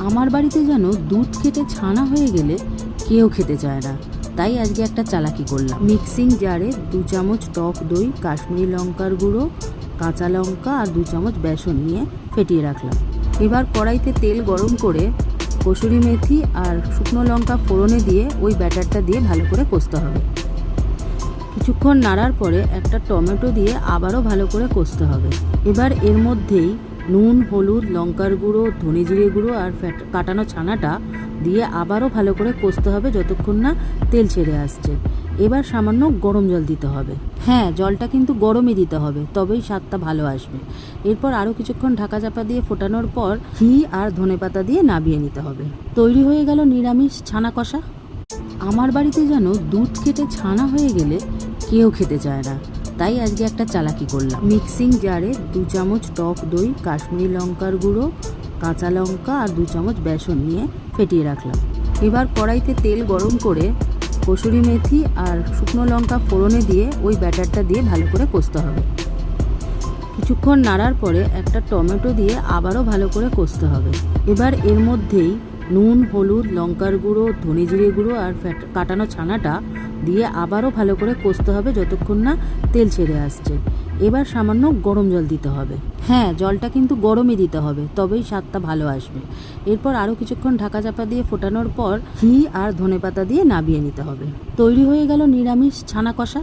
আমার বাড়িতে যেন দুধ খেতে ছানা হয়ে গেলে কেউ খেতে চায় না, তাই আজকে একটা চালাকি করলাম। মিক্সিং জারে 2 চামচ টক দই, কাশ্মীরি লঙ্কার গুঁড়ো, কাঁচা লঙ্কা আর 2 চামচ বেসন নিয়ে ফেটিয়ে রাখলাম। এবার কড়াইতে তেল গরম করে কসুরি মেথি আর শুকনো লঙ্কা ফোড়নে দিয়ে ওই ব্যাটারটা দিয়ে ভালো করে কষতে হবে। কিছুক্ষণ নাড়ার পরে একটা টমেটো দিয়ে আবারও ভালো করে কষতে হবে। এবার এর মধ্যেই নুন, হলুদ, লঙ্কার গুঁড়ো, ধনে জিরে গুঁড়ো আর কাটানো ছানাটা দিয়ে আবারও ভালো করে কষতে হবে যতক্ষণ না তেল ছেড়ে আসছে। এবার সামান্য গরম জল দিতে হবে। হ্যাঁ, জলটা কিন্তু গরমই দিতে হবে, তবেই স্বাদটা ভালো আসবে। এরপর আরও কিছুক্ষণ ঢাকা চাপা দিয়ে ফোটানোর পর ঘি আর ধনেপাতা দিয়ে নামিয়ে নিতে হবে। তৈরি হয়ে গেল নিরামিষ ছানা কষা। আমার বাড়িতে যেন দুধ খেতে ছানা হয়ে গেলে কেউ খেতে চায় না, তাই আজকে একটা চালাকি করলাম। মিক্সিং জারে 2 চামচ টক দই, কাশ্মীরি লঙ্কার গুঁড়ো, কাঁচা লঙ্কা আর 2 চামচ বেসন নিয়ে ফেটিয়ে রাখলাম। এবার কড়াইতে তেল গরম করে কসুরি মেথি আর শুকনো লঙ্কা ফোড়নে দিয়ে ওই ব্যাটারটা দিয়ে ভালো করে কষতে হবে। কিছুক্ষণ নাড়ার পরে একটা টমেটো দিয়ে আবারও ভালো করে কষতে হবে। এবার এর মধ্যেই নুন, হলুদ, লঙ্কার গুঁড়ো, ধনে জিরে গুঁড়ো আর কাটানো ছানাটা দিয়ে আবারও ভালো করে কষতে হবে যতক্ষণ না তেল ছেড়ে আসছে। এবার সামান্য গরম জল দিতে হবে। হ্যাঁ, জলটা কিন্তু গরমই দিতে হবে, তবেই স্বাদটা ভালো আসবে। এরপর আরও কিছুক্ষণ ঢাকা চাপা দিয়ে ফোটানোর পর ঘি আর ধনেপাতা দিয়ে নামিয়ে নিতে হবে। তৈরি হয়ে গেল নিরামিষ ছানা কষা।